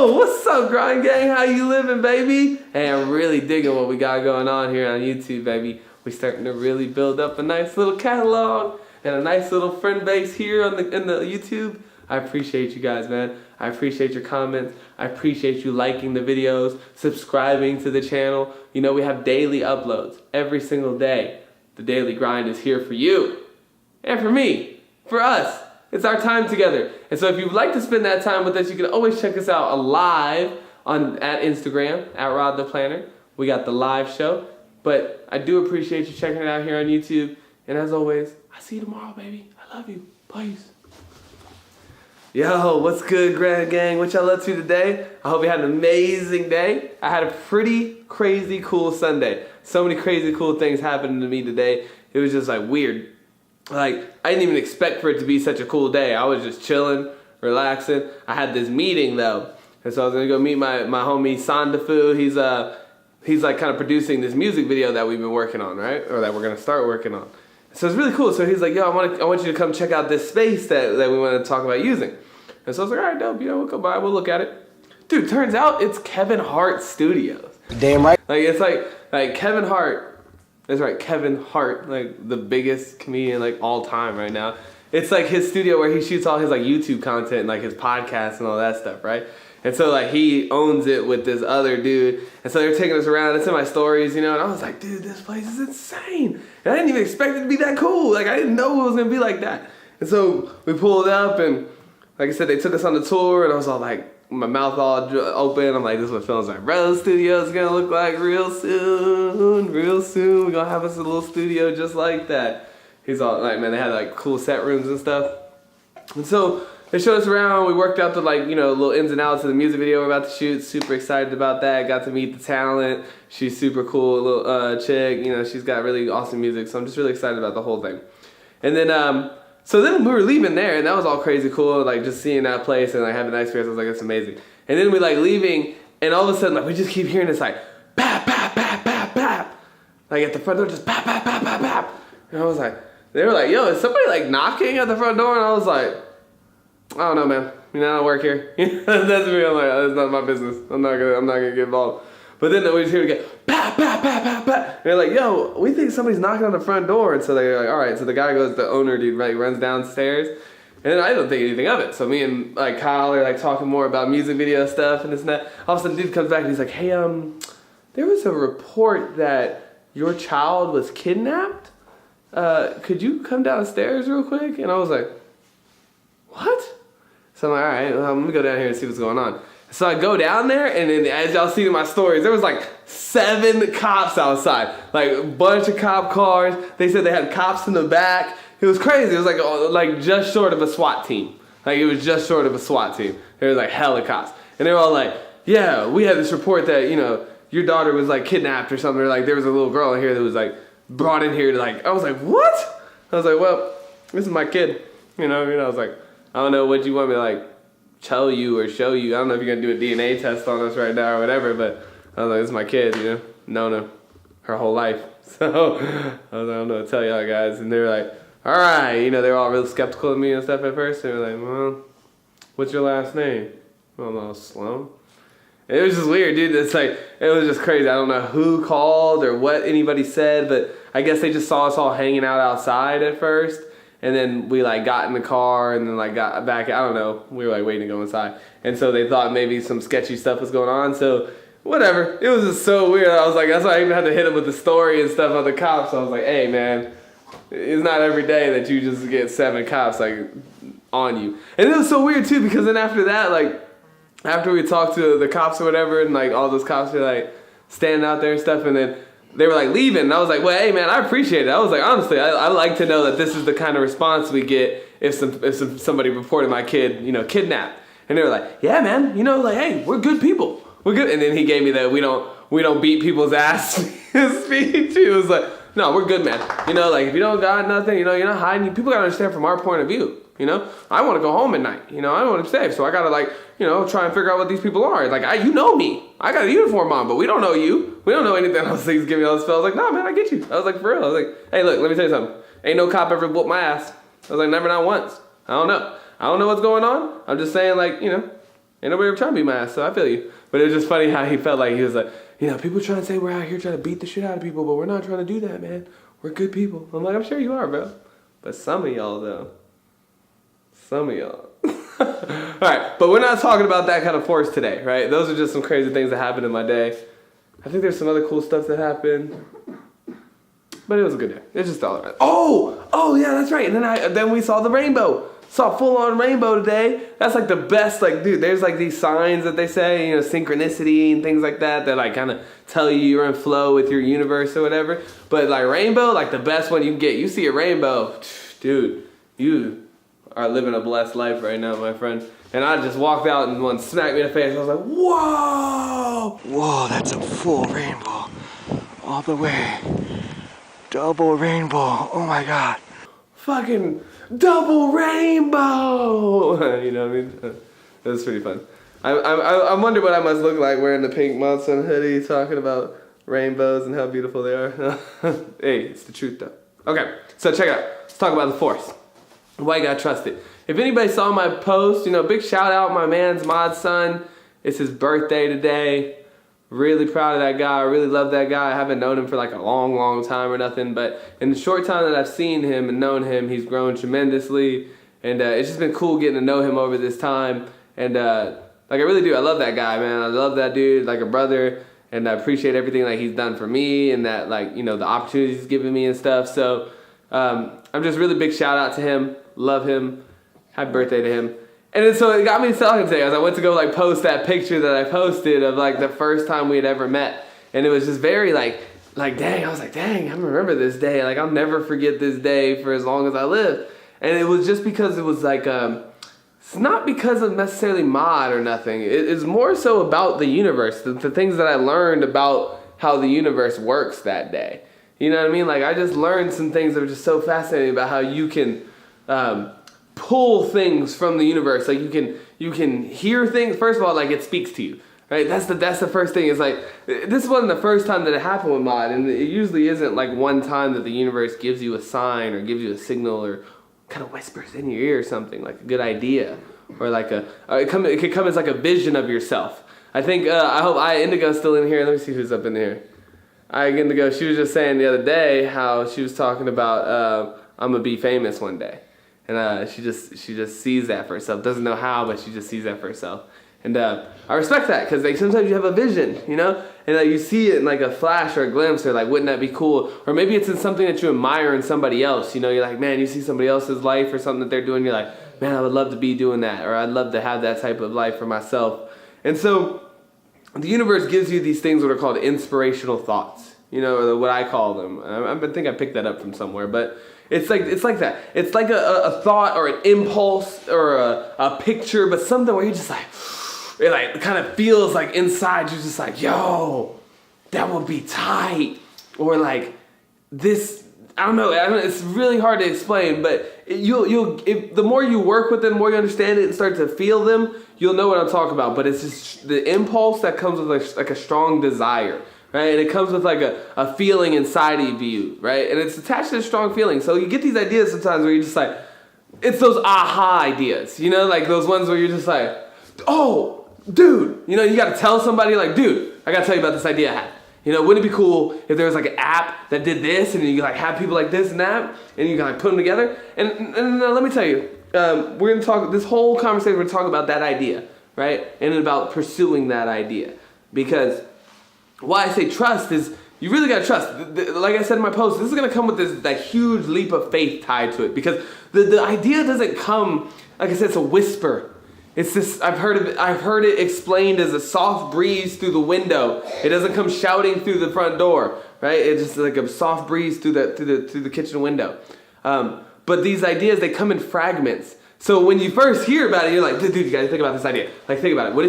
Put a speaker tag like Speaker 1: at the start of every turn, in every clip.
Speaker 1: Yo, what's up, Grind Gang? How you living, baby? Hey, I'm really digging what we got going on here on YouTube, baby. We're starting to really build up a nice little catalog and a nice little friend base here on in the YouTube. I appreciate you guys, man. I appreciate your comments. I appreciate you liking the videos, subscribing to the channel. You know, we have daily uploads every single day. The Daily Grind is here for you and for me, for us. It's our time together. And so if you'd like to spend that time with us, you can always check us out live at Instagram, at Rodtheplanter. We got the live show. But I do appreciate you checking it out here on YouTube. And as always, I'll see you tomorrow, baby. I love you. Peace. Yo, what's good, Grand Gang? What y'all up to today? I hope you had an amazing day. I had a pretty crazy cool Sunday. So many crazy cool things happened to me today. It was just like weird. Like, I didn't even expect for it to be such a cool day. I was just chilling, relaxing. I had this meeting though. And so I was gonna go meet my homie Sandafu. He's like kind of producing this music video that we've been working on, right? Or that we're gonna start working on. So it's really cool. So he's like, yo, I want you to come check out this space that we want to talk about using. And so I was like, all right, dope, you know, we'll come by, we'll look at it. Dude, turns out it's Kevin Hart Studios.
Speaker 2: Damn right.
Speaker 1: Like, it's like Kevin Hart. That's right, Kevin Hart, like the biggest comedian like all time right now. It's like his studio where he shoots all his like YouTube content and like his podcasts and all that stuff, right? And so like he owns it with this other dude. And so they're taking us around. It's in my stories, you know, and I was like, dude, this place is insane. And I didn't even expect it to be that cool. Like I didn't know it was gonna be like that. And so we pulled up and like I said, they took us on the tour and I was all like, my mouth all open. I'm like, this is what Films Like Rose Studio is gonna look like real soon. Real soon, we're gonna have us a little studio just like that. He's all like, man, they had like cool set rooms and stuff. And so they showed us around. We worked out the like, you know, little ins and outs of the music video we're about to shoot. Super excited about that. Got to meet the talent. She's super cool, little chick. You know, she's got really awesome music. So I'm just really excited about the whole thing. And then, so then we were leaving there, and that was all crazy cool, like just seeing that place and like having a nice experience. I was like, it's amazing. And then we like leaving, and all of a sudden, like we just keep hearing this like, bap, bap, bap, bap, bap. Like at the front door, just bap, bap, bap, bap, bap. And I was like, they were like, yo, is somebody like knocking at the front door? And I was like, I don't know, man. You know, I don't work here. That's me. I'm like, oh, that's not my business. I'm not gonna get involved. But then we just hear it again, bap, bap, bap, bap, bap. And they're like, yo, we think somebody's knocking on the front door. And so they're like, all right. So the guy goes, the owner dude, right, runs downstairs. And then I don't think anything of it. So me and like Kyle are like talking more about music video stuff and this and that. All of a sudden, dude comes back and he's like, hey, there was a report that your child was kidnapped. Could you come downstairs real quick? And I was like, what? So I'm like, all right, well, let me go down here and see what's going on. So I go down there, and then as y'all see in my stories, there was like 7 cops outside. Like a bunch of cop cars. They said they had cops in the back. It was crazy. It was like just short of a SWAT team. Like it was just short of a SWAT team. There was like hella cops. And they were all like, yeah, we had this report that, you know, your daughter was like kidnapped or something. Or like there was a little girl in here that was like brought in here to like, I was like, what? I was like, well, this is my kid. You know, I was like, I don't know what you want me to like tell you or show you. I don't know if you're gonna do a DNA test on us right now or whatever, but I was like, this is my kid, you know, known her whole life. So I was like, I don't know what to tell y'all guys. And they were like, all right, you know, they were all really skeptical of me and stuff at first. They were like, well, what's your last name? Well, no, Sloan. And it was just weird, dude. It's like, it was just crazy. I don't know who called or what anybody said, but I guess they just saw us all hanging out outside at first. And then we like got in the car and then like got back, I don't know, we were like waiting to go inside. And so they thought maybe some sketchy stuff was going on. So whatever, it was just so weird. I was like, that's why I even had to hit him with the story and stuff on the cops. So I was like, hey man, it's not every day that you just get 7 cops like on you. And it was so weird too, because then after that, like after we talked to the cops or whatever, and like all those cops were like standing out there and stuff, and then they were like leaving, and I was like, well, hey man, I appreciate it. I was like, honestly, I like to know that this is the kind of response we get if somebody reported my kid, you know, kidnapped. And they were like, yeah man, you know, like, hey, we're good people. We're good. And then he gave me that we don't beat people's ass speech. He was like, no, we're good, man. You know, like if you don't got nothing, you know, you're not hiding. People gotta understand from our point of view. You know, I want to go home at night. You know, I want to be safe, so I gotta like, you know, try and figure out what these people are. Like, you know me. I got a uniform on, but we don't know you. We don't know anything else. He's giving me all this spell. I was like, no, man, I get you. I was like, for real. I was like, hey, look, let me tell you something. Ain't no cop ever whooped my ass. I was like, never, not once. I don't know. I don't know what's going on. I'm just saying, like, you know, Ain't nobody ever trying to beat my ass, so I feel you. But it was just funny how he felt like he was like, people trying to say we're out here trying to beat the shit out of people, but we're not trying to do that, man. We're good people. I'm like, I'm sure you are, bro. But some of y'all, though. Some of y'all. All right, but we're not talking about that kind of force today, right? Those are just some crazy things that happened in my day. I think there's some other cool stuff that happened. But it was a good day. It's just all right. Oh yeah, that's right. And then we saw the rainbow. Saw full on rainbow today. That's like the best. Like, dude, there's like these signs that they say, synchronicity and things like that like kind of tell you you're in flow with your universe or whatever. But like rainbow, like the best one you can get. You see a rainbow, dude, you are living a blessed life right now, my friend. And I just walked out and one smacked me in the face. I was like, whoa! Whoa, that's a full rainbow. All the way. Double rainbow. Oh my God. Fucking double rainbow. You know what I mean? It was pretty fun. I wonder what I must look like wearing the pink Monson hoodie talking about rainbows and how beautiful they are. Hey, it's the truth though. Okay, so check it out. Let's talk about the force. Why you gotta trust it. If anybody saw my post, big shout out my man's Mod's son. It's his birthday today. Really proud of that guy. I really love that guy. I haven't known him for like a long, long time or nothing, but in the short time that I've seen him and known him, he's grown tremendously, and it's just been cool getting to know him over this time, and like I really do. I love that guy, man. I love that dude like a brother, and I appreciate everything like he's done for me, and that like, the opportunities he's given me and stuff, so I'm just really big shout out to him. Love him. Happy birthday to him. And then, so it got me talking today as I went to go like post that picture that I posted of like the first time we had ever met. And it was just very like dang, I was like, dang, I remember this day. Like I'll never forget this day for as long as I live. And it was just because it was like, it's not because of necessarily Mod or nothing. It's more so about the universe, the things that I learned about how the universe works that day. You know what I mean? Like I just learned some things that were just so fascinating about how you can, pull things from the universe. Like you can hear things. First of all, like it speaks to you, right? That's the first thing. Is like this wasn't the first time that it happened with Mod, and it usually isn't like one time that the universe gives you a sign or gives you a signal or kind of whispers in your ear or something like a good idea or like it could come as like a vision of yourself. I think I hope Indigo's still in here. Let me see who's up in here. Indigo. She was just saying the other day how she was talking about I'm gonna be famous one day. And she just sees that for herself. Doesn't know how, but she just sees that for herself. And I respect that because like sometimes you have a vision, and like you see it in like a flash or a glimpse, or like wouldn't that be cool? Or maybe it's in something that you admire in somebody else. You're like, man, you see somebody else's life or something that they're doing. You're like, man, I would love to be doing that, or I'd love to have that type of life for myself. And so the universe gives you these things that are called inspirational thoughts. Or what I call them. I think I picked that up from somewhere, but. It's like that. It's like a thought or an impulse or a picture, but something where you're just like, it like kind of feels like inside you're just like, yo, that would be tight. Or like this, I don't know, it's really hard to explain, but the more you work with them, the more you understand it and start to feel them, you'll know what I'm talking about. But it's just the impulse that comes with like a strong desire. Right? And it comes with like a feeling inside of you, right? And it's attached to a strong feeling. So you get these ideas sometimes where you're just like, it's those aha ideas, like those ones where you're just like, oh, dude, you got to tell somebody like, dude, I got to tell you about this idea I had. Wouldn't it be cool if there was like an app that did this and you like have people like this and that and you can like put them together? And let me tell you, we're going to talk, this whole conversation, we're going to talk about that idea, right? And about pursuing that idea. Because why I say trust is you really got to trust. Like I said in my post, this is going to come with that huge leap of faith tied to it, because the idea doesn't come, like I said, it's a whisper. It's this, I've heard it explained as a soft breeze through the window. It doesn't come shouting through the front door, right? It's just like a soft breeze through the kitchen window. But these ideas, they come in fragments. So when you first hear about it, you're like, dude, you gotta think about this idea. Like, think about it. What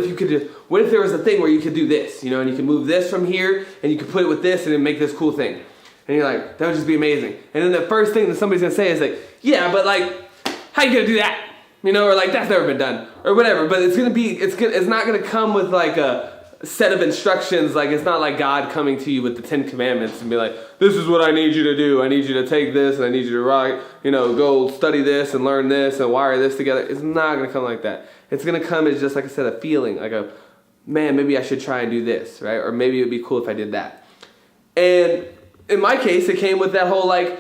Speaker 1: if there was a thing where you could do this, and you could move this from here, and you could put it with this, and then make this cool thing. And you're like, that would just be amazing. And then the first thing that somebody's gonna say is like, yeah, but like, how you gonna do that? Or like, that's never been done, or whatever. But it's not gonna come with like set of instructions. Like, it's not like God coming to you with the 10 Commandments and be like, this is what I need you to do. I need you to take this, and I need you to write, go study this and learn this and wire this together. It's not going to come like that. It's going to come as just, like I said, a feeling, like man, maybe I should try and do this, right? Or maybe it would be cool if I did that. And in my case, it came with that whole, like,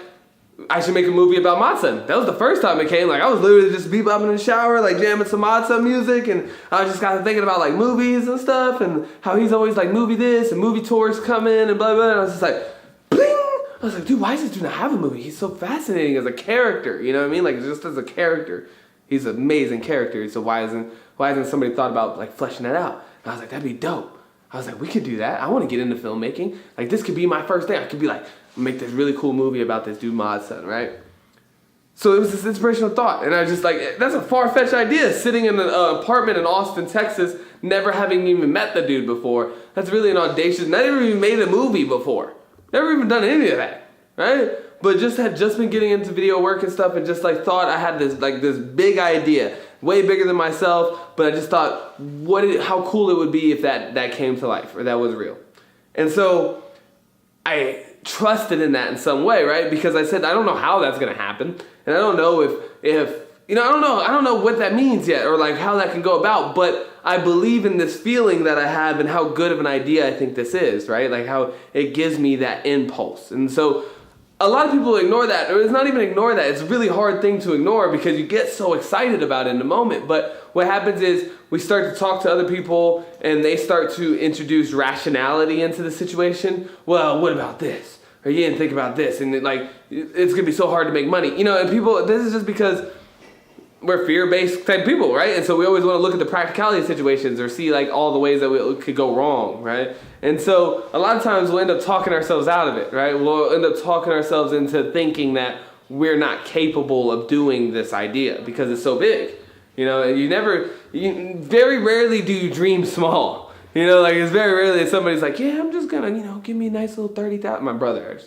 Speaker 1: I should make a movie about matzah. That was the first time it came. Like, I was literally just bebopping in the shower, like jamming some matzah music, and I was just kind of thinking about like movies and stuff, and how he's always like movie this and movie tours coming and blah blah. And I was just like, bling. I was like, dude, why does this dude not have a movie? He's so fascinating as a character. You know what I mean? Like, just as a character, he's an amazing character. So why hasn't somebody thought about like fleshing that out? And I was like, that'd be dope. I was like, we could do that. I want to get into filmmaking. Like, this could be my first thing. I could be like, make this really cool movie about this dude Mod's son, right? So it was this inspirational thought, and I was just like, that's a far-fetched idea, sitting in an apartment in Austin, Texas, never having even met the dude before. That's really an audacious, never even made a movie before. Never even done any of that, right? But had just been getting into video work and stuff, and just like thought I had this big idea, way bigger than myself, but I just thought, how cool it would be if that came to life, or that was real. And so I trusted in that in some way, right? Because I said, I don't know how that's going to happen. And I don't know if I don't know what that means yet, or like how that can go about, but I believe in this feeling that I have and how good of an idea I think this is, right? Like how it gives me that impulse. And so a lot of people ignore that, or it's not even ignore that. It's a really hard thing to ignore because you get so excited about it in the moment. But what happens is we start to talk to other people and they start to introduce rationality into the situation. Well, what about this? Or you didn't think about this, and it's gonna be so hard to make money, and people. This is just because we're fear-based type people, right? And so we always want to look at the practicality of situations or see like all the ways that it could go wrong, right? And so a lot of times we'll end up talking ourselves out of it, right? We'll end up talking ourselves into thinking that we're not capable of doing this idea because it's so big, and very rarely do you dream small. It's very rarely that somebody's like, yeah, I'm just gonna, give me a nice little 30,000. My brother's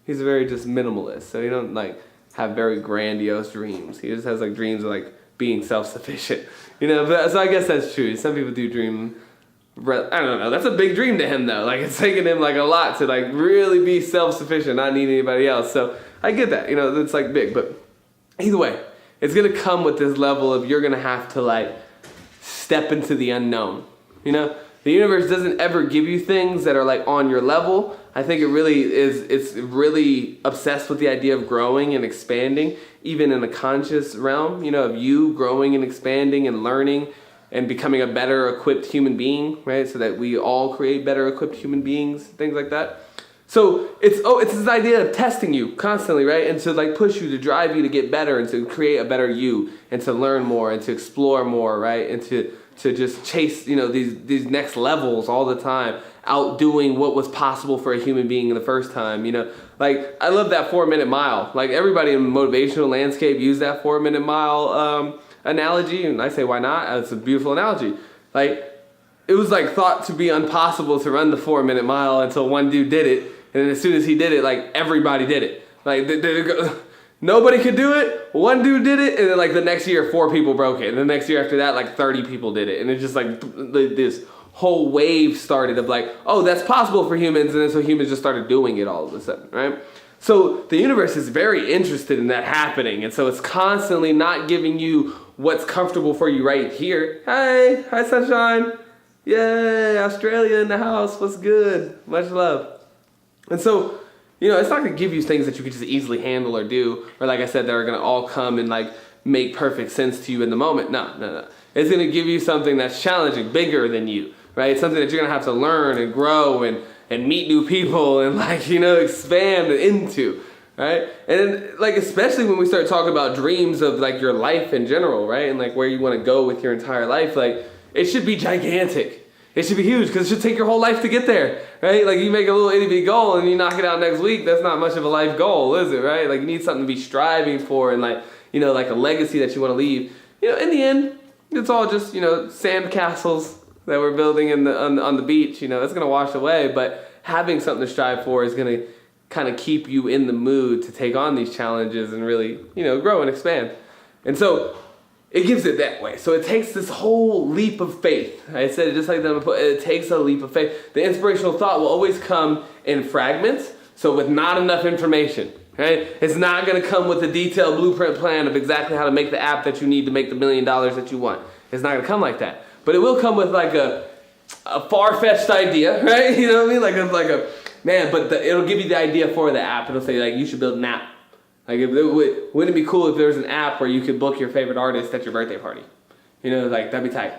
Speaker 1: he's very just minimalist. So he don't like have very grandiose dreams. He just has like dreams of like being self-sufficient, but so I guess that's true. Some people do dream, I don't know. That's a big dream to him though. Like it's taking him like a lot to like really be self-sufficient, not need anybody else. So I get that, it's like big, but either way, it's gonna come with this level of you're gonna have to like step into the unknown. The universe doesn't ever give you things that are like on your level. I think it's really obsessed with the idea of growing and expanding, even in a conscious realm, of you growing and expanding and learning and becoming a better equipped human being, right? So that we all create better equipped human beings, things like that. So it's this idea of testing you constantly, right? And to like push you, to drive you to get better and to create a better you and to learn more and to explore more, right? And to just chase, these next levels all the time, outdoing what was possible for a human being in the first time, Like, I love that 4-minute mile. Like, everybody in the motivational landscape use that 4-minute mile analogy, and I say, why not? It's a beautiful analogy. Like, it was, like, thought to be impossible to run the 4-minute mile until one dude did it, and then as soon as he did it, like, everybody did it. Like, nobody could do it. One dude did it, and then like the next year, 4 people broke it, and the next year after that, like 30 people did it, and it's just like this whole wave started of like, oh, that's possible for humans, and then so humans just started doing it all of a sudden, right? So the universe is very interested in that happening, and so it's constantly not giving you what's comfortable for you right here. Hi sunshine, yay, Australia in the house, what's good? Much love. And so, it's not going to give you things that you can just easily handle or do, or like I said, that are going to all come and like make perfect sense to you in the moment. No. It's going to give you something that's challenging, bigger than you, right? Something that you're going to have to learn and grow and meet new people and like, expand into, right? And like, especially when we start talking about dreams of like your life in general, right? And like where you want to go with your entire life, like it should be gigantic. It should be huge because it should take your whole life to get there, right? Like you make a little itty-bitty goal and you knock it out next week. That's not much of a life goal, is it, right? Like you need something to be striving for and like, like a legacy that you want to leave. In the end, it's all just, sand castles that we're building on the beach. It's going to wash away. But having something to strive for is going to kind of keep you in the mood to take on these challenges and really, grow and expand. And so it gives it that way. So it takes this whole leap of faith. I said it just like that. It takes a leap of faith. The inspirational thought will always come in fragments, so with not enough information. Right? It's not going to come with a detailed blueprint plan of exactly how to make the app that you need to make the $1 million that you want. It's not going to come like that. But it will come with like a far-fetched idea, right? You know what I mean? Like a man, but it'll give you the idea for the app. It'll say like, you should build an app. Like, wouldn't it be cool if there was an app where you could book your favorite artist at your birthday party? You know, like, that'd be tight.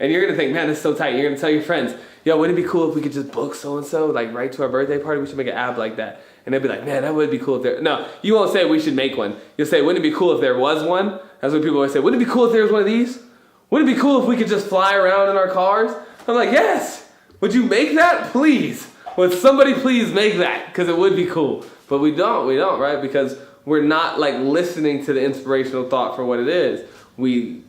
Speaker 1: And you're going to think, man, this is so tight. You're going to tell your friends, yo, wouldn't it be cool if we could just book so-and-so, like, right to our birthday party? We should make an app like that. And they'd be like, man, that would be cool if there... No, you won't say we should make one. You'll say, wouldn't it be cool if there was one? That's what people always say. Wouldn't it be cool if there was one of these? Wouldn't it be cool if we could just fly around in our cars? I'm like, yes. Would you make that? Please. Would somebody please make that? Because it would be cool. But we don't, right? Because we're not like listening to the inspirational thought for what it is. We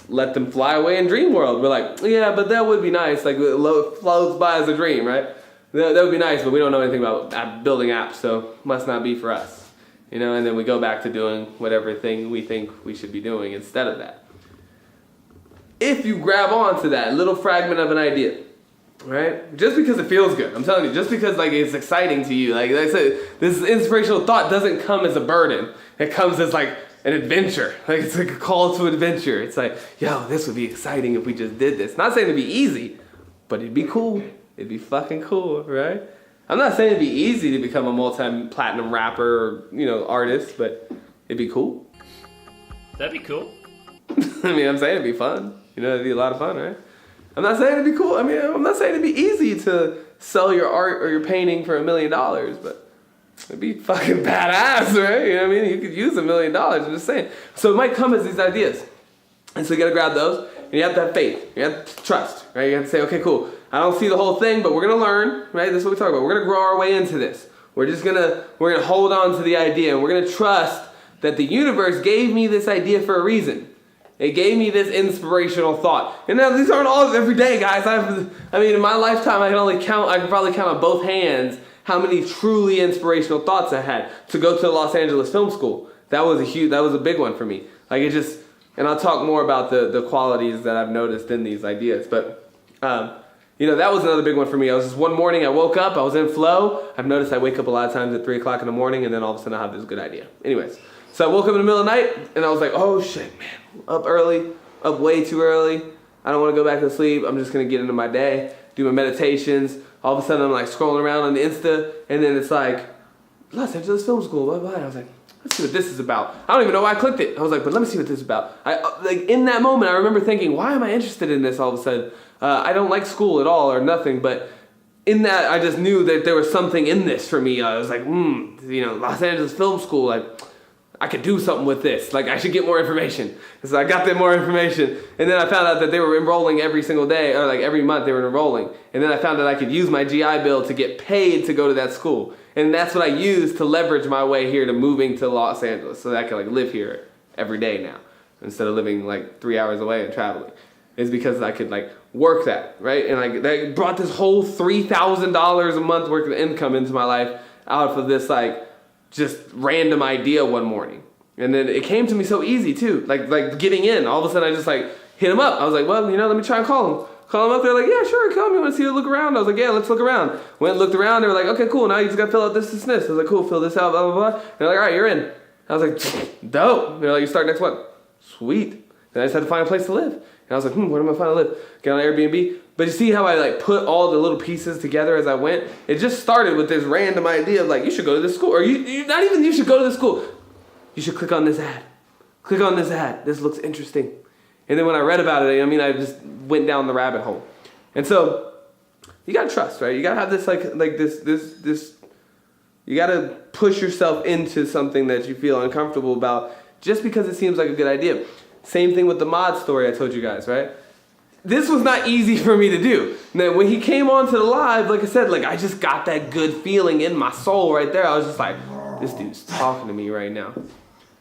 Speaker 1: let them fly away in dream world. We're like, yeah, but that would be nice. Like, it floats by as a dream, right? That would be nice, but we don't know anything about building apps, so must not be for us. You know, and then we go back to doing whatever thing we think we should be doing instead of that. If you grab onto that little fragment of an idea, right? Just because it feels good, I'm telling you, just because like it's exciting to you, like I said, this inspirational thought doesn't come as a burden. It comes as like an adventure. Like it's like a call to adventure. It's like, yo, this would be exciting if we just did this. Not saying it'd be easy, but it'd be cool. It'd be fucking cool, right? I'm not saying it'd be easy to become a multi-platinum rapper or, you know, artist, but it'd be cool.
Speaker 2: That'd be cool.
Speaker 1: I mean, I'm saying it'd be fun. You know, it'd be a lot of fun, right? I'm not saying it'd be cool. I mean, I'm not saying it'd be easy to sell your art or your painting for $1 million, but it'd be fucking badass, right? You know what I mean? You could use $1 million, I'm just saying. So it might come as these ideas. And so you gotta grab those, and you have to have faith. You have to trust, right? You have to say, okay, cool. I don't see the whole thing, but we're gonna learn, right? This is what we talk about. We're gonna grow our way into this. We're gonna hold on to the idea, and we're gonna trust that the universe gave me this idea for a reason. It gave me this inspirational thought. And now these aren't all every day, guys. I mean, in my lifetime, I can probably count on both hands how many truly inspirational thoughts I had. To go to the Los Angeles Film School, that was a big one for me. Like it just, and I'll talk more about the qualities that I've noticed in these ideas. But, you know, that was another big one for me. I was just one morning, I woke up, I was in flow. I've noticed I wake up a lot of times at 3 o'clock in the morning, and then all of a sudden I have this good idea. Anyways, so I woke up in the middle of the night, and I was like, oh shit, man, up early, up way too early. I don't want to go back to sleep. I'm just going to get into my day, do my meditations. All of a sudden I'm like scrolling around on the Insta, and then it's like, Los Angeles Film School, blah, blah. And I was like, let's see what this is about. I don't even know why I clicked it. I was like, but let me see what this is about. Like in that moment, I remember thinking, why am I interested in this all of a sudden? I don't like school at all or nothing, but in that, I just knew that there was something in this for me. I was like, you know, Los Angeles Film School, like, I could do something with this. Like, I should get more information. And so I got them more information. And then I found out that they were enrolling every single day, or like every month they were enrolling. And then I found out I could use my GI Bill to get paid to go to that school. And that's what I used to leverage my way here to moving to Los Angeles, so that I could like live here every day now, instead of living like 3 hours away and traveling. It's because I could like work that, right? And like that brought this whole $3,000 a month worth of income into my life out of this like just random idea one morning. And then it came to me so easy too, like getting in. All of a sudden I just like hit him up. I was like, well, you know, let me try and call him. Call them up, they're like, yeah, sure, come, you want to see it, look around? I was like, yeah, let's look around. Went and looked around, they were like, okay, cool, now you just got to fill out this. I was like, cool, fill this out, blah, blah, blah. They're like, all right, you're in. I was like, dope. They're like, you start next month. Sweet. Then I just had to find a place to live. And I was like, where am I find to live? Get on Airbnb. But you see how I like put all the little pieces together as I went? It just started with this random idea of like, you should go to this school. Or you not even you should go to this school. You should click on this ad. Click on this ad. This looks interesting. And then when I read about it, I mean, I just went down the rabbit hole. And so you gotta trust, right? You gotta have this like this. You gotta push yourself into something that you feel uncomfortable about, just because it seems like a good idea. Same thing with the mod story I told you guys, right? This was not easy for me to do. Now, when he came onto the live, like I said, like I just got that good feeling in my soul right there. I was just like, this dude's talking to me right now.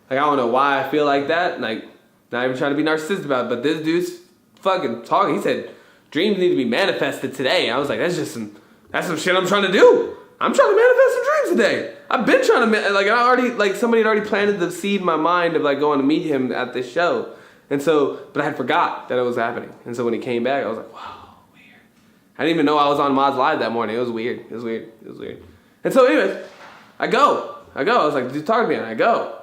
Speaker 1: Like I don't know why I feel like that. Like not even trying to be narcissistic about it, but this dude's fucking talking. He said, dreams need to be manifested today. I was like, that's some shit I'm trying to do. I'm trying to manifest some dreams today. I've been trying to, somebody had already planted the seed in my mind of like going to meet him at this show. And so, but I had forgot that it was happening. And so when he came back, I was like, wow, weird. I didn't even know I was on Mod's Live that morning. It was weird. It was weird. It was weird. And so anyways, I go. I was like, dude, talk to me. And I go.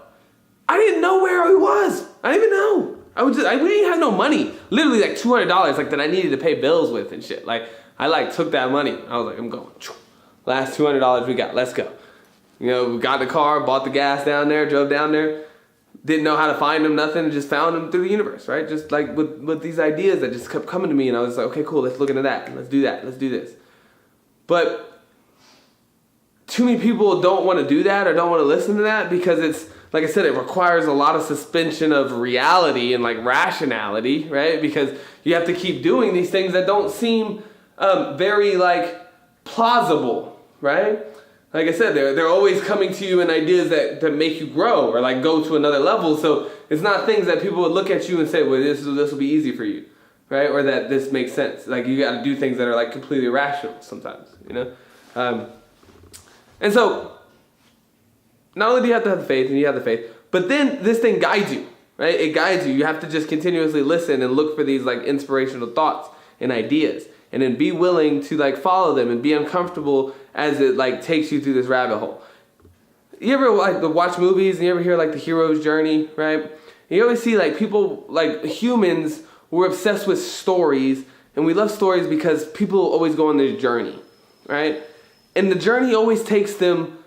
Speaker 1: I didn't know where he was. I didn't even know. We didn't even have no money. Literally like $200 like that I needed to pay bills with and shit. Like I like took that money. I was like, I'm going. Last $200 we got. Let's go. You know, we got in the car, bought the gas down there, drove down there. Didn't know how to find him, nothing. Just found him through the universe, right? Just like with these ideas that just kept coming to me. And I was like, okay, cool. Let's look into that. Let's do that. Let's do this. But too many people don't want to do that or don't want to listen to that because it's, like I said, it requires a lot of suspension of reality and like rationality, right? Because you have to keep doing these things that don't seem very like plausible, right? Like I said, they're always coming to you in ideas that make you grow or like go to another level. So it's not things that people would look at you and say, well, this will be easy for you, right? Or that this makes sense. Like you got to do things that are like completely irrational sometimes, you know? And so not only do you have to have the faith, and you have the faith, but then this thing guides you, right? It guides you. You have to just continuously listen and look for these like inspirational thoughts and ideas, and then be willing to like follow them and be uncomfortable as it like takes you through this rabbit hole. You ever like watch movies and you ever hear like the hero's journey, right? You always see like people, like humans, we're obsessed with stories, and we love stories because people always go on this journey, right? And the journey always takes them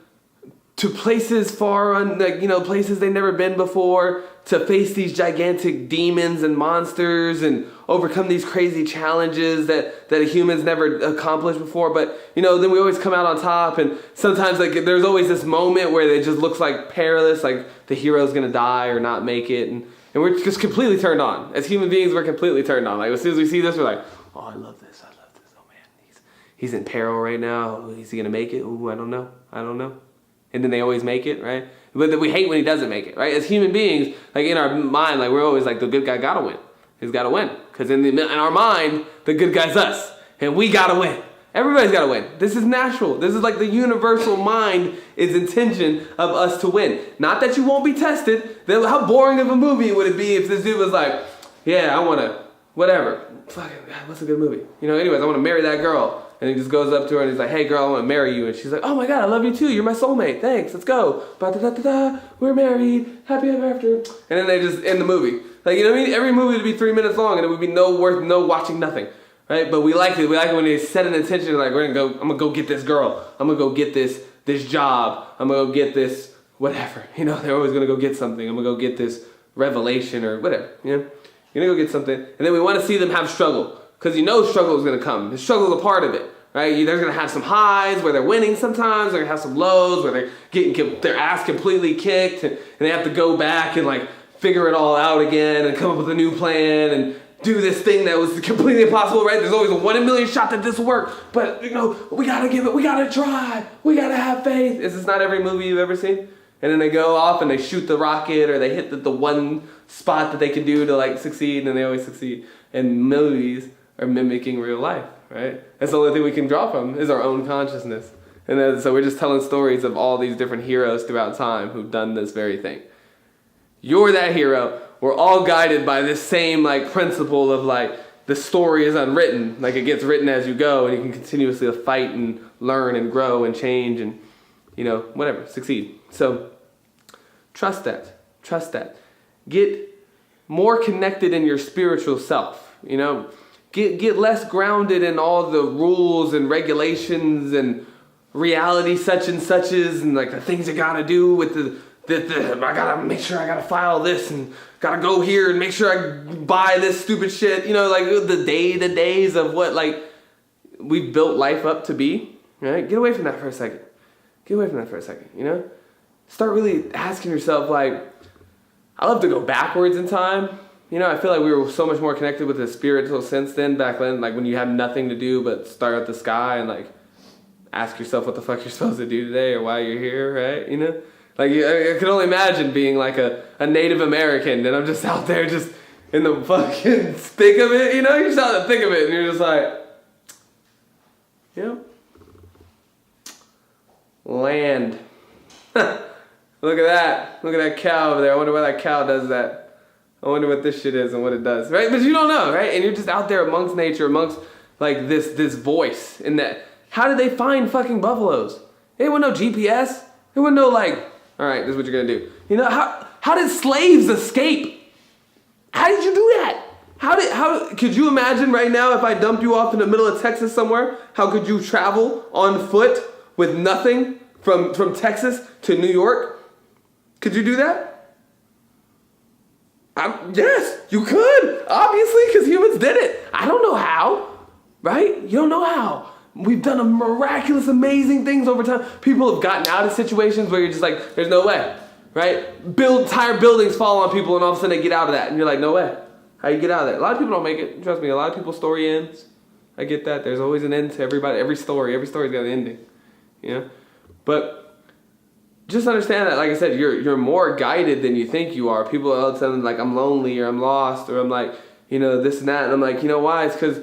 Speaker 1: to places far, like, you know, places they've never been before, to face these gigantic demons and monsters and overcome these crazy challenges that a human's never accomplished before. But, you know, then we always come out on top, and sometimes like there's always this moment where it just looks like perilous, like the hero's gonna die or not make it, and we're just completely turned on. As human beings, we're completely turned on. Like as soon as we see this, we're like, oh, I love this. Oh man, he's in peril right now. Is he gonna make it? Ooh, I don't know. And then they always make it, right? But we hate when he doesn't make it, right? As human beings, like in our mind, like we're always like, the good guy gotta win. He's gotta win. Because in our mind, the good guy's us. And we gotta win. Everybody's gotta win. This is natural. This is like the universal mind is intention of us to win. Not that you won't be tested. Then how boring of a movie would it be if this dude was like, yeah, I wanna, whatever. Fucking, what's a good movie? You know, anyways, I wanna marry that girl. And he just goes up to her and he's like, hey girl, I want to marry you. And she's like, oh my God, I love you too. You're my soulmate. Thanks, let's go. Ba-da-da-da-da. We're married. Happy ever after. And then they just end the movie. Like, you know what I mean? Every movie would be 3 minutes long and it would be no watching nothing. Right? But we like it. We like it when they set an intention like, I'm gonna go get this girl. I'm gonna go get this job. I'm gonna go get this whatever. You know, they're always gonna go get something. I'm gonna go get this revelation or whatever. You know? You're gonna go get something. And then we want to see them have struggle. Because you know struggle is going to come. The struggle is a part of it, right? They're going to have some highs where they're winning sometimes. They're going to have some lows where they're getting their ass completely kicked. And they have to go back and like figure it all out again and come up with a new plan and do this thing that was completely impossible, right? There's always a 1 in a million shot that this will work. But, you know, we got to give it. We got to try. We got to have faith. Is this not every movie you've ever seen? And then they go off and they shoot the rocket or they hit the one spot that they can do to like succeed, and they always succeed. And movies are mimicking real life, right? That's the only thing we can draw from is our own consciousness. And then, so we're just telling stories of all these different heroes throughout time who've done this very thing. You're that hero. We're all guided by this same like principle of like the story is unwritten. Like it gets written as you go, and you can continuously fight and learn and grow and change and, you know, whatever, succeed. So trust that. Trust that. Get more connected in your spiritual self, you know. Get less grounded in all the rules and regulations and reality such and suches and like the things you gotta do with I gotta make sure I gotta file this and gotta go here and make sure I buy this stupid shit. You know, like the days of what like we've built life up to be, right? Get away from that for a second. Get away from that for a second, you know? Start really asking yourself like, I love to go backwards in time. You know, I feel like we were so much more connected with the spiritual sense back then, like when you have nothing to do but stare at the sky and like ask yourself what the fuck you're supposed to do today or why you're here, right? You know? Like I can only imagine being like a Native American and I'm just out there just in the fucking thick of it, you know? You're just out in the thick of it and you're just like, you know? Land. Look at that. Look at that cow over there. I wonder why that cow does that. I wonder what this shit is and what it does, right? But you don't know, right? And you're just out there amongst nature, amongst like this voice and that. How did they find fucking buffaloes? They wouldn't know GPS. They wouldn't know like, all right, this is what you're gonna do. You know, how did slaves escape? How did you do that? How could you imagine right now if I dumped you off in the middle of Texas somewhere? How could you travel on foot with nothing from Texas to New York? Could you do that? Yes, you could, obviously, because humans did it. I don't know how, right? You don't know how. We've done miraculous, amazing things over time. People have gotten out of situations where you're just like, there's no way, right? Entire buildings fall on people and all of a sudden they get out of that. And you're like, no way. How you get out of that? A lot of people don't make it. Trust me, a lot of people's story ends. I get that. There's always an end to everybody. Every story's got an ending, you know? But just understand that, like I said, you're more guided than you think you are. People all of a sudden like, I'm lonely or I'm lost or I'm like, you know, this and that. And I'm like, you know why? It's because,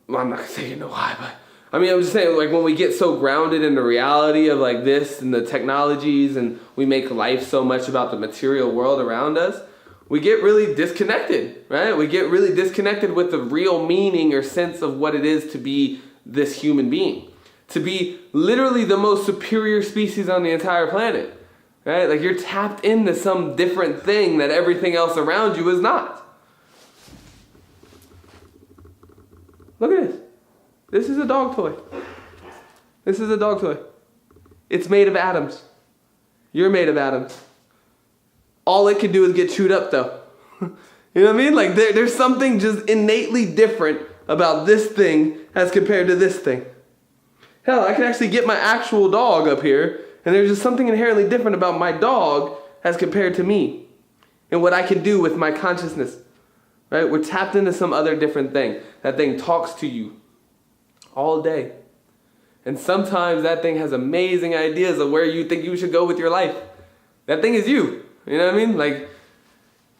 Speaker 1: well, I'm not going to say you know why, but I mean, I'm just saying, like, when we get so grounded in the reality of like this and the technologies and we make life so much about the material world around us, we get really disconnected, right? We get really disconnected with the real meaning or sense of what it is to be this human being. To be literally the most superior species on the entire planet, right? Like you're tapped into some different thing that everything else around you is not. Look at this. This is a dog toy. This is a dog toy. It's made of atoms. You're made of atoms. All it can do is get chewed up though. You know what I mean? Like there's something just innately different about this thing as compared to this thing. Hell, I can actually get my actual dog up here, and there's just something inherently different about my dog as compared to me and what I can do with my consciousness, right? We're tapped into some other different thing. That thing talks to you all day. And sometimes that thing has amazing ideas of where you think you should go with your life. That thing is you. You know what I mean? Like,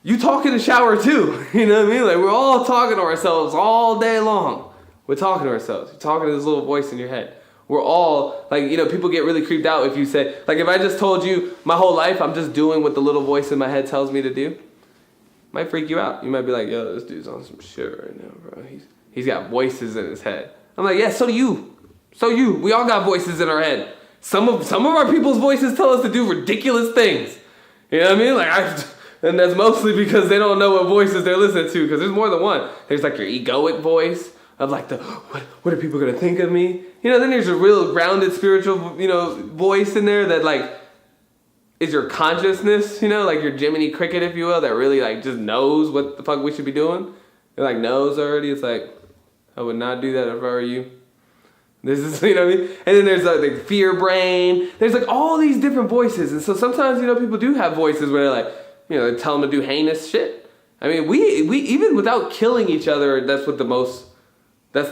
Speaker 1: you talk in the shower too. You know what I mean? Like, we're all talking to ourselves all day long. We're talking to ourselves. You're talking to this little voice in your head. We're all, like, you know, people get really creeped out if you say, like, if I just told you my whole life I'm just doing what the little voice in my head tells me to do, it might freak you out. You might be like, yo, this dude's on some shit right now, bro. He's got voices in his head. I'm like, yeah, so do you. So you. We all got voices in our head. Some of our people's voices tell us to do ridiculous things. You know what I mean? Like, and that's mostly because they don't know what voices they're listening to, because there's more than one. There's like your egoic voice of like what are people going to think of me? You know, then there's a real grounded spiritual, you know, voice in there that like is your consciousness, you know, like your Jiminy Cricket, if you will, that really like just knows what the fuck we should be doing. It like knows already. It's like, I would not do that if I were you. This is, you know what I mean? And then there's like fear brain. There's like all these different voices. And so sometimes, you know, people do have voices where they're like, you know, they tell them to do heinous shit. I mean, we even without killing each other, that's the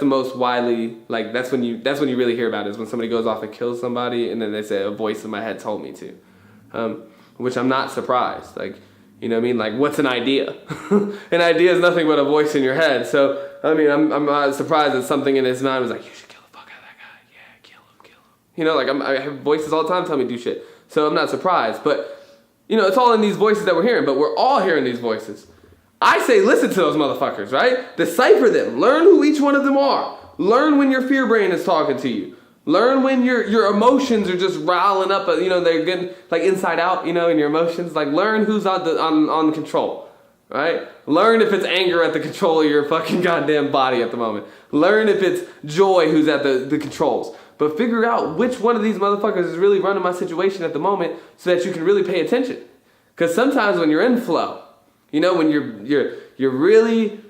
Speaker 1: most widely, like, that's when you really hear about it, is when somebody goes off and kills somebody and then they say, a voice in my head told me to. Which I'm not surprised. Like, you know what I mean? Like, what's an idea? An idea is nothing but a voice in your head. So, I mean, I'm not surprised that something in his mind was like, you should kill the fuck out of that guy. Yeah, kill him. You know, like, I have voices all the time telling me to do shit. So I'm not surprised. But, you know, it's all in these voices that we're hearing. But we're all hearing these voices. I say listen to those motherfuckers, right? Decipher them. Learn who each one of them are. Learn when your fear brain is talking to you. Learn when your emotions are just riling up, you know, they're getting like inside out, you know, in your emotions. Like, learn who's on control, right? Learn if it's anger at the control of your fucking goddamn body at the moment. Learn if it's joy who's at the controls. But figure out which one of these motherfuckers is really running my situation at the moment so that you can really pay attention. Because sometimes when you're in flow, you know, when you're really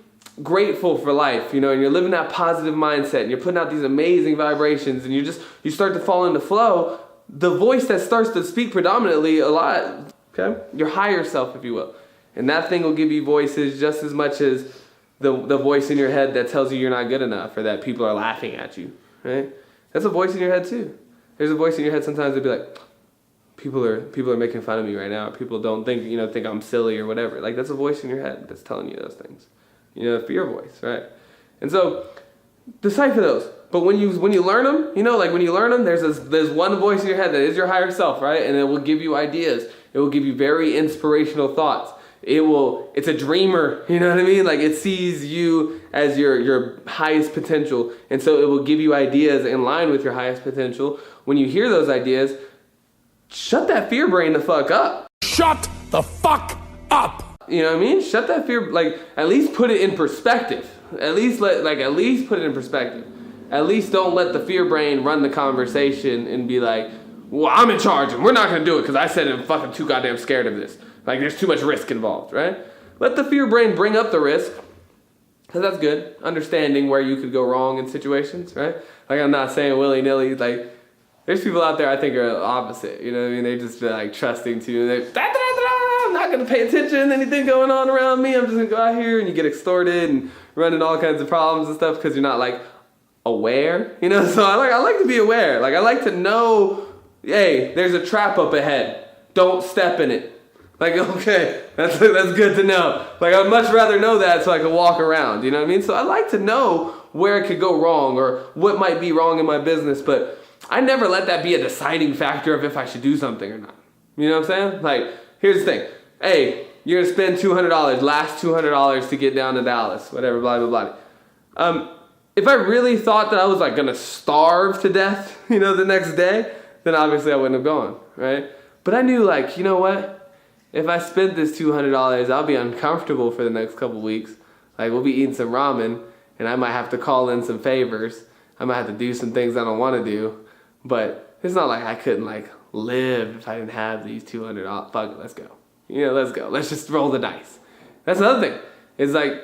Speaker 1: grateful for life, you know, and you're living that positive mindset and you're putting out these amazing vibrations and you start to fall into flow, the voice that starts to speak predominantly a lot, okay, your higher self, if you will. And that thing will give you voices just as much as the voice in your head that tells you you're not good enough or that people are laughing at you, right? That's a voice in your head too. There's a voice in your head sometimes that'll be like, people are making fun of me right now. People don't think I'm silly or whatever. Like, that's a voice in your head that's telling you those things. You know, fear voice, right? And so, decipher those. But when you learn them, you know, like when you learn them, there's one voice in your head that is your higher self, right? And it will give you ideas. It will give you very inspirational thoughts. It's a dreamer, you know what I mean? Like it sees you as your highest potential. And so it will give you ideas in line with your highest potential. When you hear those ideas, shut that fear brain the fuck up.
Speaker 3: Shut the fuck up.
Speaker 1: You know what I mean? Shut that fear, like at least put it in perspective. At least put it in perspective. At least don't let the fear brain run the conversation and be like, well, I'm in charge and we're not going to do it because I said I'm fucking too goddamn scared of this. Like there's too much risk involved, right? Let the fear brain bring up the risk because that's good. Understanding where you could go wrong in situations, right? Like I'm not saying willy-nilly, like there's people out there I think are opposite, you know what I mean? They just like trusting to you and I'm not going to pay attention to anything going on around me. I'm just going to go out here and you get extorted and run into all kinds of problems and stuff because you're not like aware, you know? So I like to be aware. Like I like to know, hey, there's a trap up ahead. Don't step in it. Like, okay, that's good to know. Like I'd much rather know that so I can walk around, you know what I mean? So I like to know where it could go wrong or what might be wrong in my business, but I never let that be a deciding factor of if I should do something or not. You know what I'm saying? Like, here's the thing. Hey, you're gonna spend $200, last $200 to get down to Dallas, whatever, blah, blah, blah. If I really thought that I was like gonna starve to death, you know, the next day, then obviously I wouldn't have gone, right? But I knew like, you know what? If I spent this $200, I'll be uncomfortable for the next couple weeks. Like we'll be eating some ramen and I might have to call in some favors. I might have to do some things I don't want to do, but it's not like I couldn't like live if I didn't have these $200. Fuck it, let's go. You know, let's go. Let's just roll the dice. That's another thing. It's like,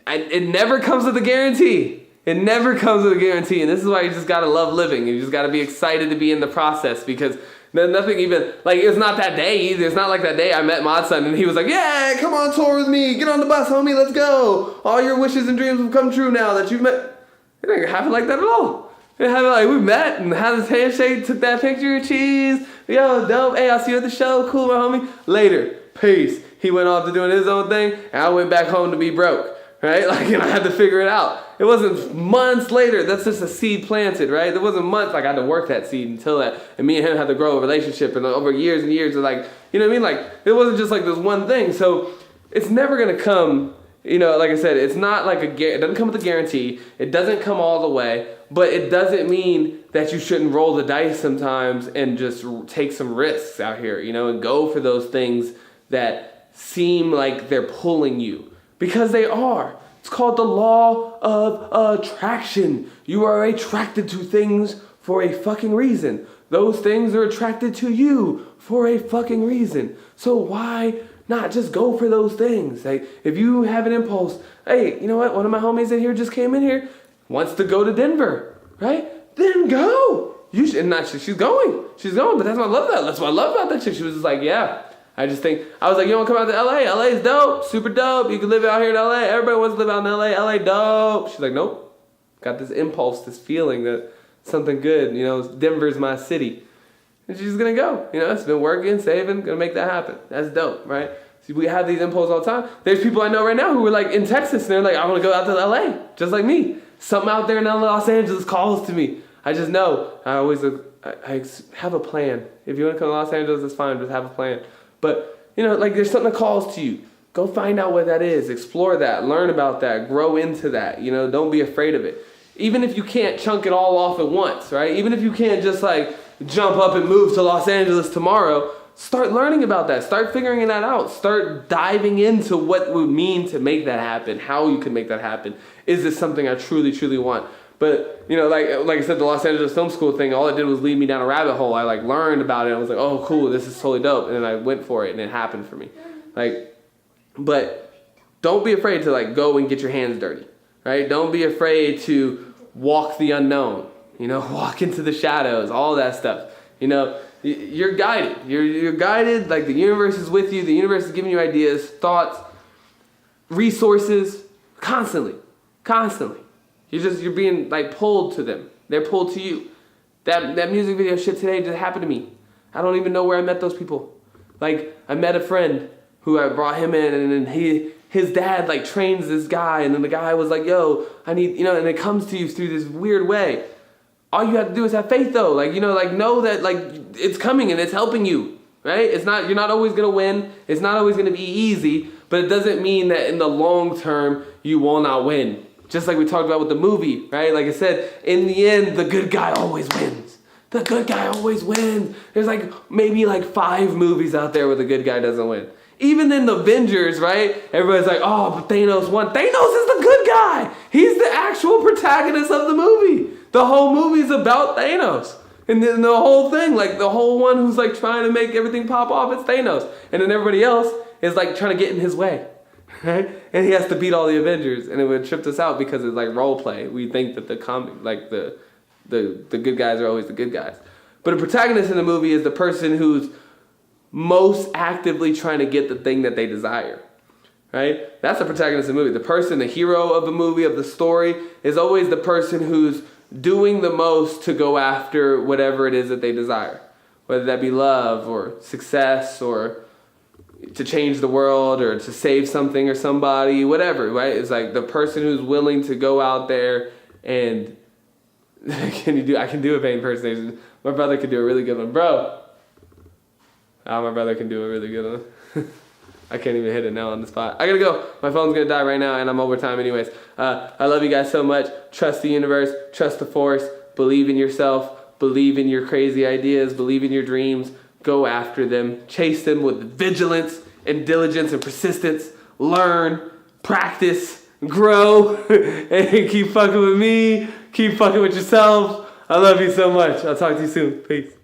Speaker 1: it never comes with a guarantee. It never comes with a guarantee. And this is why you just got to love living. You just got to be excited to be in the process because nothing even, like, it's not that day either. It's not like that day I met Modson and he was like, yeah, come on tour with me. Get on the bus, homie. Let's go. All your wishes and dreams will come true now that you've met. It didn't happen like that at all. It happened like we met and had this handshake, took that picture, cheese. Yo, dope. Hey, I'll see you at the show. Cool, my homie. Later. Peace. He went off to doing his own thing and I went back home to be broke. Right? Like, and I had to figure it out. It wasn't months later. That's just a seed planted, right? It wasn't months. Like, I had to work that seed until that. And me and him had to grow a relationship and over years and years of like, you know what I mean? Like, it wasn't just like this one thing. So it's never going to come, you know, like I said, it's not like it doesn't come with a guarantee. It doesn't come all the way. But it doesn't mean that you shouldn't roll the dice sometimes and just take some risks out here, you know, and go for those things that seem like they're pulling you. Because they are. It's called the law of attraction. You are attracted to things for a fucking reason. Those things are attracted to you for a fucking reason. So why not just go for those things? Like, if you have an impulse, hey, you know what? One of my homies in here just came in here, wants to go to Denver, right? Then go. She's going. She's going, but that's why I love that. That's what I love about that chick. She was just like, yeah. I was like, you want to come out to LA? LA is dope, super dope. You can live out here in LA. Everybody wants to live out in LA. LA dope. She's like, nope. Got this impulse, this feeling that something good, you know, Denver's my city. And she's going to go. You know, it's been working, saving, going to make that happen. That's dope, right? So we have these impulses all the time. There's people I know right now who are like in Texas and they're like, I want to go out to LA, just like me. Something out there in Los Angeles calls to me. I just know. I have a plan. If you want to come to Los Angeles, it's fine. Just have a plan. But, you know, like there's something that calls to you. Go find out what that is. Explore that. Learn about that. Grow into that. You know, don't be afraid of it. Even if you can't chunk it all off at once, right? Even if you can't just like jump up and move to Los Angeles tomorrow, start learning about that. Start figuring that out. Start diving into what it would mean to make that happen, how you can make that happen. Is this something I truly, truly want? But, you know, like I said, the Los Angeles Film School thing, all it did was lead me down a rabbit hole. I, like, learned about it. I was like, oh, cool, this is totally dope. And then I went for it, and it happened for me. Like, but don't be afraid to, like, go and get your hands dirty, right? Don't be afraid to walk the unknown, you know, walk into the shadows, all that stuff. You know, you're guided. You're guided. Like, the universe is with you. The universe is giving you ideas, thoughts, resources, constantly. You're being like pulled to them. They're pulled to you. That music video shit today just happened to me. I don't even know where I met those people. Like, I met a friend who I brought him in, and then his dad like trains this guy, and then the guy was like, yo, I need, you know, and it comes to you through this weird way. All you have to do is have faith though. Like, you know, like know that like it's coming and it's helping you. right? You're not always going to win. It's not always going to be easy, but it doesn't mean that in the long term you will not win. Just like we talked about with the movie, right? Like I said, in the end, the good guy always wins. The good guy always wins. There's maybe 5 movies out there where the good guy doesn't win. Even in the Avengers, right? Everybody's like, oh, but Thanos won. Thanos is the good guy. He's the actual protagonist of the movie. The whole movie is about Thanos. And then the whole thing, the whole one who's trying to make everything pop off, it's Thanos. And then everybody else is trying to get in his way. Right? And he has to beat all the Avengers. And it would trip us out because it's role play. We think that the good guys are always the good guys. But a protagonist in a movie is the person who's most actively trying to get the thing that they desire. Right? That's the protagonist of the movie. The person, the hero of the movie, of the story, is always the person who's doing the most to go after whatever it is that they desire. Whether that be love or success or to change the world or to save something or somebody, whatever, right? It's the person who's willing to go out there and I can do a vain impersonation. My brother can do a really good one. Bro. Oh, my brother can do a really good one. I can't even hit it now on the spot. I gotta go. My phone's gonna die right now and I'm over time anyways. I love you guys so much. Trust the universe. Trust the force. Believe in yourself. Believe in your crazy ideas. Believe in your dreams. Go after them. Chase them with vigilance and diligence and persistence. Learn. Practice. Grow. And keep fucking with me. Keep fucking with yourself. I love you so much. I'll talk to you soon. Peace.